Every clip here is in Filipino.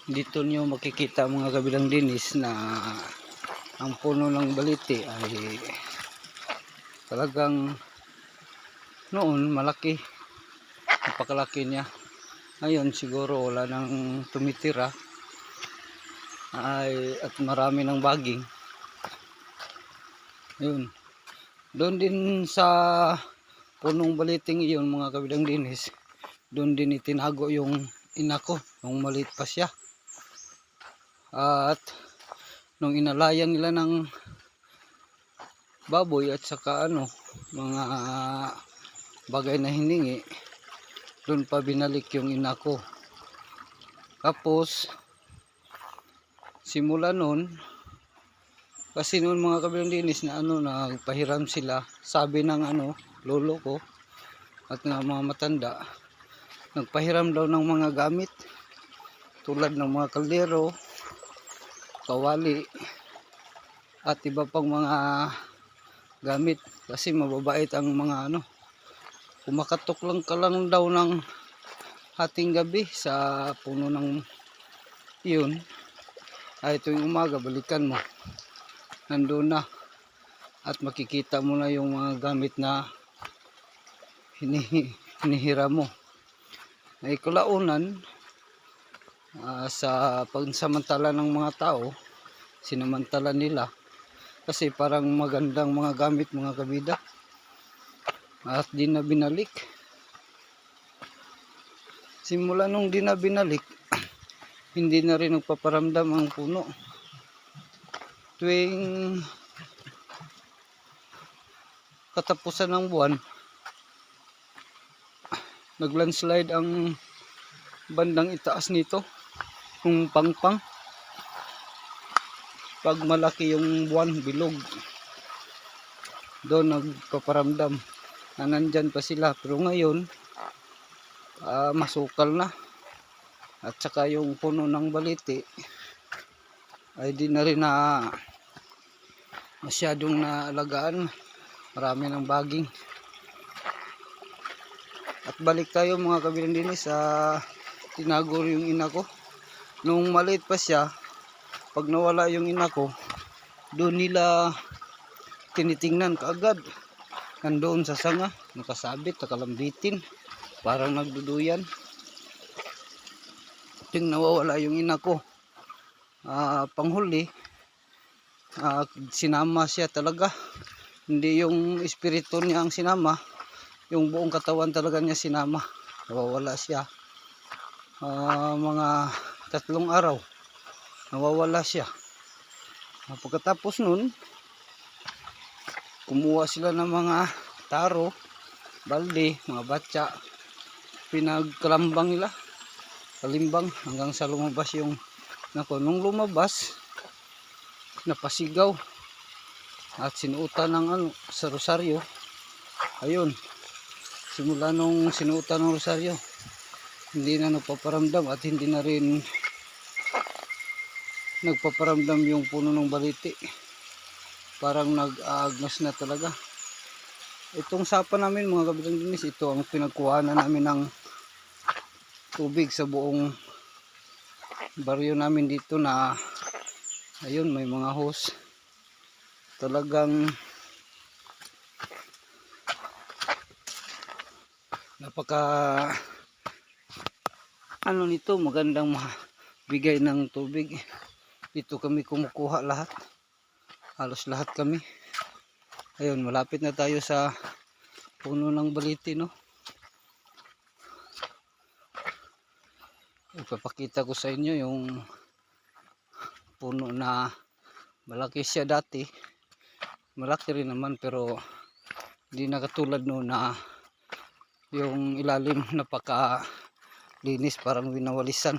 Dito nyo makikita mga kabilang dinis na ang puno ng baliti ay talagang noon malaki, napakalaki niya. Ngayon siguro wala nang tumitira at marami ng baging. Yun, doon din sa punong baliting iyon mga kabilang dinis, doon din itinago yung ina ko nung maliit pa siya. At nung inalayan nila ng baboy at saka mga bagay na hiningi, doon pa binalik yung ina ko. Tapos simula noon, kasi noon mga kabilang dinis na nagpahiram sila, sabi ng lolo ko at ng mga matanda, nagpahiram daw ng mga gamit tulad ng mga kaldero, kawali at iba pang mga gamit, kasi mababait ang mga kumakatok lang ka lang daw ng hating gabi sa puno ng iyon, ay tuwing umaga balikan mo, nandun na at makikita mo na yung mga gamit na hinihiram mo. Ay kalaunan, sa pagsamantala ng mga tao, sinamantala nila kasi parang magandang mga gamit mga kabida, at di na binalik. Simula nung di na binalik, hindi na rin nagpaparamdam ang puno. Tuwing katapusan ng buwan, naglandslide ang bandang itaas nito, yung pangpang. Pag malaki yung buwan, bilog, doon nagpaparamdam na nandyan pa sila. Pero ngayon masukal na, at saka yung puno ng baliti ay di na rin na masyadong naalagaan, marami ng baging. At balik tayo mga kabilang dinis sa tinago yung ina ko. Nung maliit pa siya, pag nawala yung ina ko, doon nila tinitingnan kaagad. Nandoon sa sanga, nakasabit, nakalambitin, parang nagduduyan. Ting nawawala yung ina ko, panghuli, sinama siya talaga. Hindi yung espiritu niya ang sinama, yung buong katawan talaga niya sinama. Nawawala siya, mga 3 araw nawawala siya. Pagkatapos nun, kumuha sila ng mga taro, balde, mga batya, pinagkalambang nila, kalimbang hanggang sa lumabas yung nung lumabas, napasigaw at sinuutan ng sa rosaryo. Ayun, simula nung sinuutan ng rosaryo, hindi na nagpaparamdam at hindi na rin nagpaparamdam yung puno ng baliti. Parang nag-aagnas na talaga. Itong sapa namin mga kabilang dinis, ito ang pinagkuhanan namin ng tubig sa buong baryo namin dito, na ayun, may mga hose. Talagang napaka nito, magandang bigay ng tubig. Dito kami kumukuha lahat, halos lahat kami. Ayun, malapit na tayo sa puno ng baliti, no? Ipapakita ko sa inyo yung puno na malaki siya dati. Malaki rin naman, pero hindi na katulad no na yung ilalim napakalinis, parang winawalisan.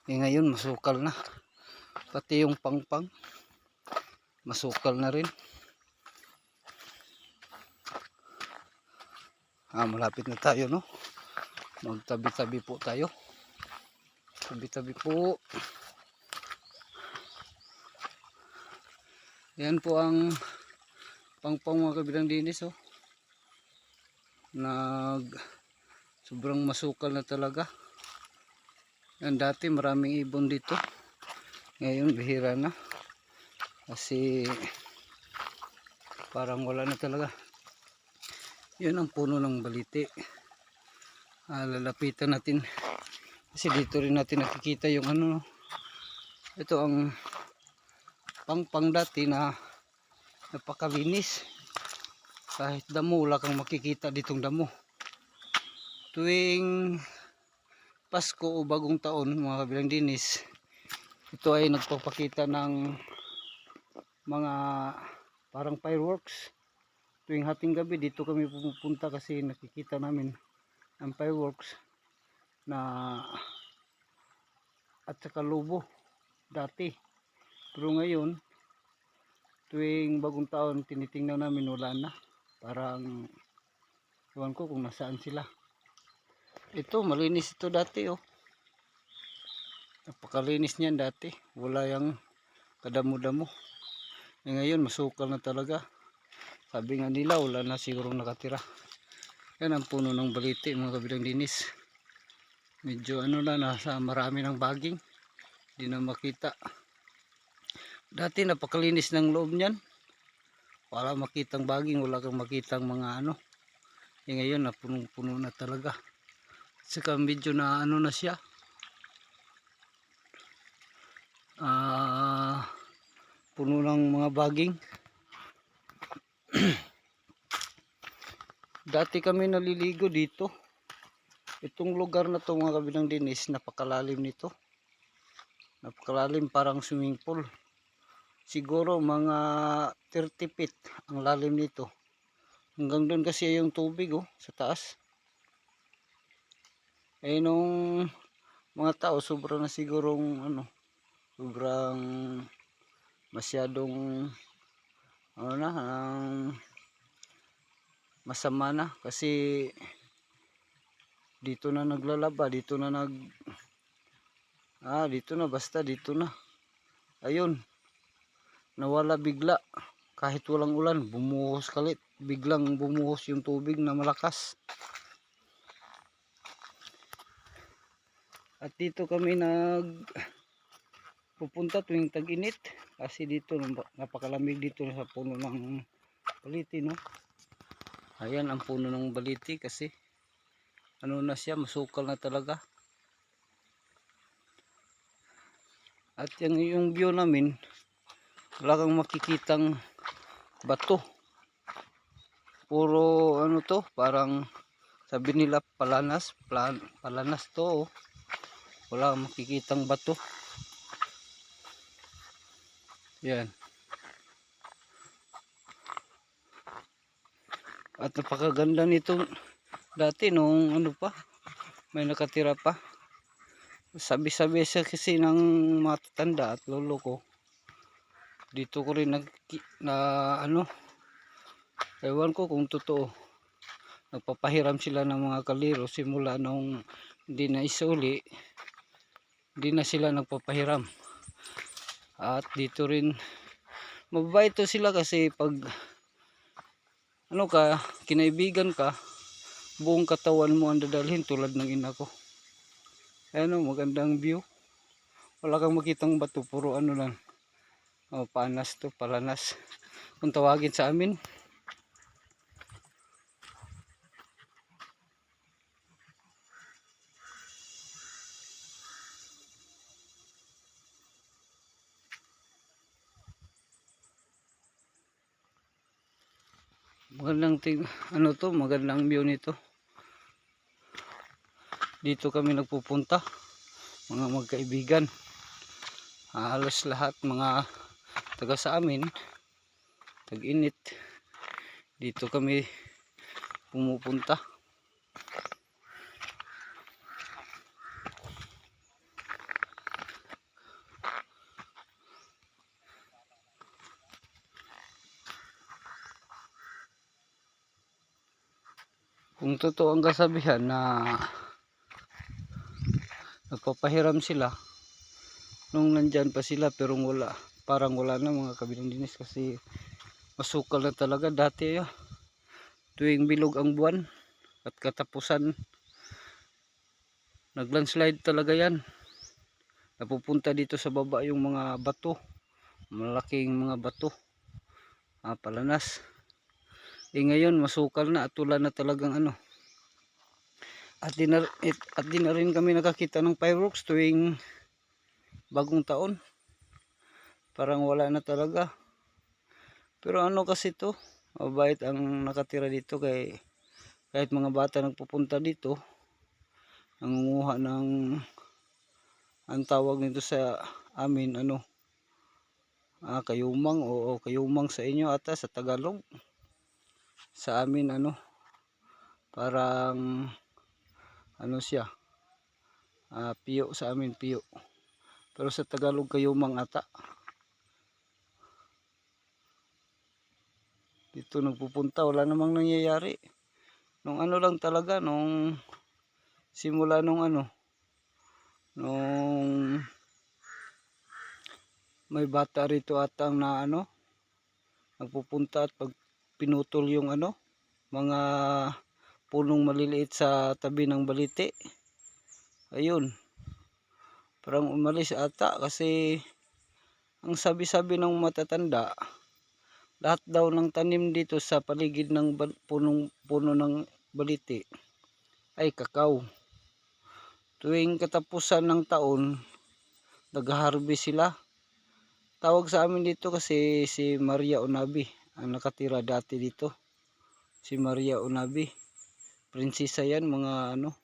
Ngayon masukal na, pati yung pangpang masukal na rin. Malapit na tayo, no? Magtabi-tabi po tayo. Tabi-tabi po. Yan po ang pangpang mga kabilang dinis, oh. Sobrang masukal na talaga. Yan, dati maraming ibon dito. Ngayon bihira na. Kasi parang wala na talaga. Yun ang puno ng baliti. Lalapitan natin. Kasi dito rin natin nakikita yung ano. Ito ang pangpang dati na napakalinis. Kahit damo, wala kang makikita ditong damo. Tuwing Pasko o bagong taon, mga kabilang dinis, ito ay nagpapakita ng mga parang fireworks. Tuwing hating gabi dito kami pupunta kasi nakikita namin ang fireworks na at saka lobo dati. Pero ngayon tuwing bagong taon tinitingnan namin wala na. Parang iwan ko kung nasaan sila. Ito malinis ito dati oh. Napakalinis niyan dati. Wala yung kadamo-damo. Ngayon masukal na talaga. Sabi nga nila wala na siguro nakatira. Yan ang puno ng baliti mga kabilang dinis. Medyo ano na, nasa marami ng baging. Hindi na makita. Dati napakalinis ng loob niyan. Wala makitang baging, wala kang makitang mga ano. Ngayon napunong-puno na talaga. Saka medyo na ano na siya. Puno ng mga baging. Dati kami naliligo dito. Itong lugar na to mga kabilang dinis, napakalalim nito. Napakalalim, parang swimming pool. Siguro mga 30 feet ang lalim nito. Hanggang doon kasi yung tubig oh, sa taas. Eh nung mga tao sobrang na sigurong ano, sobrang masyadong ano na, masama na kasi dito na naglalaba, dito na dito na, basta dito na. Ayun, nawala bigla. Kahit walang ulan, bumuhos kalit. Biglang bumuhos yung tubig na malakas. At dito kami pupunta tuwing tag-init. Kasi dito napakalamig dito sa puno ng baliti, no? Ayan ang puno ng baliti kasi ano na siya, masukal na talaga. At yung view namin, wala kang makikitang bato. Puro ano to, parang sabi nila palanas to. Wala kang makikitang bato. Yan. At napakaganda nito dati nung ano pa, may nakatira pa. Sabi-sabi siya kasi ng matatanda at lolo ko. Dito ko rin ano, ewan ko kung totoo. Nagpapahiram sila ng mga kaliro simula nung hindi na isuli. Hindi na sila nagpapahiram. At dito rin mababait to sila kasi pag ano ka, kinaibigan ka, buong katawan mo ang dadalhin tulad ng ina ko. Ayan o, magandang view. Wala kang makitang bato, puro ano lang. Panas to, palanas. Kung tawagin sa amin. Ano to, magandang view nito. Dito kami nagpupunta, mga magkaibigan. Halos lahat mga taga sa amin, tag-init. Dito kami pumupunta. Kung totoo ang kasabihan na nagpapahiram sila nung nandyan pa sila, pero parang wala na mga kabilang dinis kasi masukal na talaga dati. Tuwing bilog ang buwan at katapusan, naglandslide talaga yan. napupunta dito sa baba yung mga bato, malaking mga bato, palanas. Ngayon masukal na at wala na talagang ano. At di na rin kami nakakita ng fireworks tuwing bagong taon. Parang wala na talaga. Pero ano kasi to, mabait ang nakatira dito, kahit mga bata nagpupunta dito, nangunguha ng, ang tawag nito sa amin, ano, kayumang, o kayumang sa inyo ata sa Tagalog. Sa amin ano, parang ano siya, piyo sa amin, piyo. Pero sa Tagalog kayumang ata. Dito nagpupunta, wala namang nangyayari. Nung ano lang talaga, nung simula nung ano, nung may bata rito atang na ano, nagpupunta at pag pinutol yung ano, mga punong maliliit sa tabi ng balite. Ayun, parang umalis ata kasi ang sabi-sabi ng matatanda, lahat daw ng tanim dito sa paligid ng puno ng balite ay kakao. Tuwing katapusan ng taon, nag-harvest sila. Tawag sa amin dito kasi si Maria Onabi ang nakatira dati dito. Si Maria Onabi, prinsesa yan, mga ano,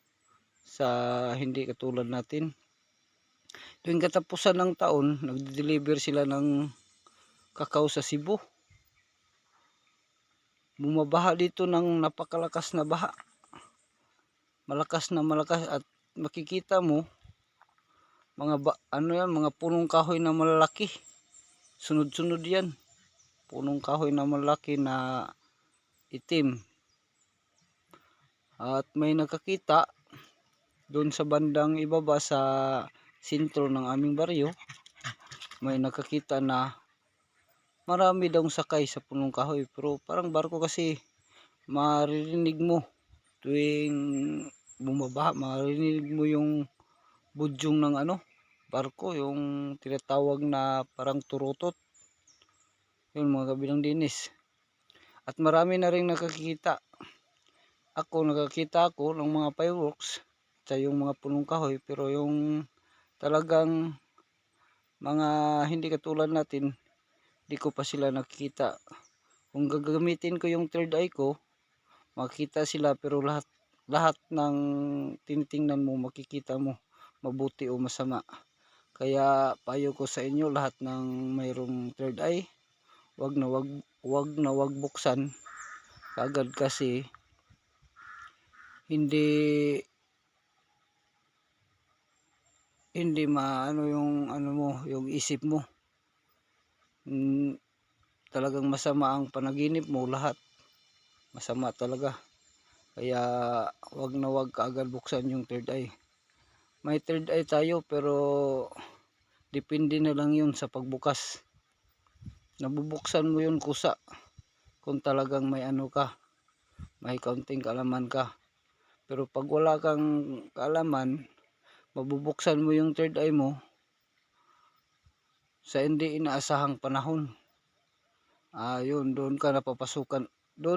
sa hindi katulad natin. Tuwing katapusan ng taon, nagde-deliver sila ng kakao sa Cebu. Bumabaha dito ng napakalakas na baha. Malakas na malakas, at makikita mo ano yan, mga punong kahoy na malalaki. Sunod-sunod yan. Punong kahoy na malaki na itim. At may nakakita doon sa bandang ibaba sa sentro ng aming baryo. May nakakita na marami daw sakay sa punong kahoy. Pero parang barko kasi, maririnig mo tuwing bumabaha, maririnig mo yung budyong ng ano, barko, yung tinatawag na parang turutot. Yun mga kabilang dinis. At marami na rin nakakita. Nakakita ako ng mga fireworks sa yung mga punong kahoy, pero yung talagang mga hindi katulad natin, di ko pa sila nakikita. Kung gagamitin ko yung third eye ko, makikita sila, pero lahat ng tinitingnan mo, makikita mo mabuti o masama. Kaya payo ko sa inyo, lahat ng mayroong third eye, wag na wag buksan agad, kasi hindi maano yung ano mo, yung isip mo. Talagang masama ang panaginip mo, lahat masama talaga. Kaya wag na wag kaagad buksan yung third eye. May third eye tayo, pero depende na lang yun sa pagbukas. Nabubuksan mo yun kusa kung talagang may ano ka, may kaunting kaalaman ka. Pero pag wala kang kaalaman, mabubuksan mo yung third eye mo sa hindi inaasahang panahon. Yun, doon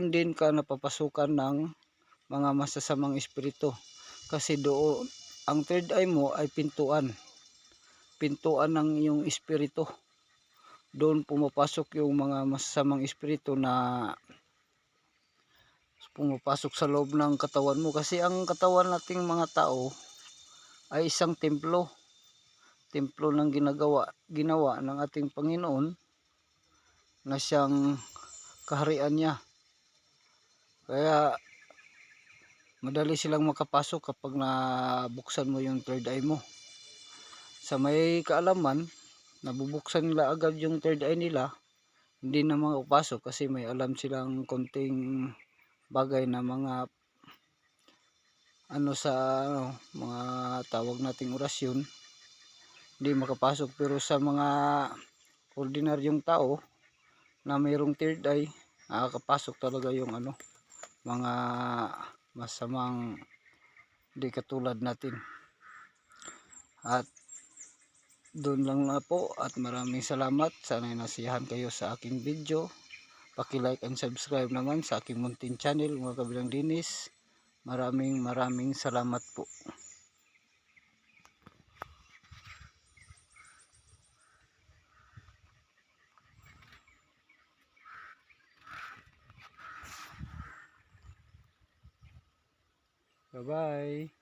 din ka napapasukan ng mga masasamang espiritu. Kasi doon, ang third eye mo ay pintuan ng iyong espiritu. Doon pumapasok yung mga masasamang espiritu na pumapasok sa loob ng katawan mo. Kasi ang katawan nating mga tao ay isang templo ng ginawa ng ating Panginoon, na siyang kaharian niya. Kaya madali silang makapasok kapag nabuksan mo yung third eye mo. Sa may kaalaman, nabubuksan nila agad yung third eye nila, hindi na makapasok kasi may alam silang konting bagay na mga ano sa ano, mga tawag nating orasyon, hindi makapasok. Pero sa mga ordinaryong tao na mayroong third eye, nakakapasok talaga yung ano, mga masamang di katulad natin. At doon lang na po at maraming salamat. Sana nasiyahan kayo sa aking video. Paki-like and subscribe naman sa aking muntin channel mga kabilang dinis. Maraming salamat po. Bye bye.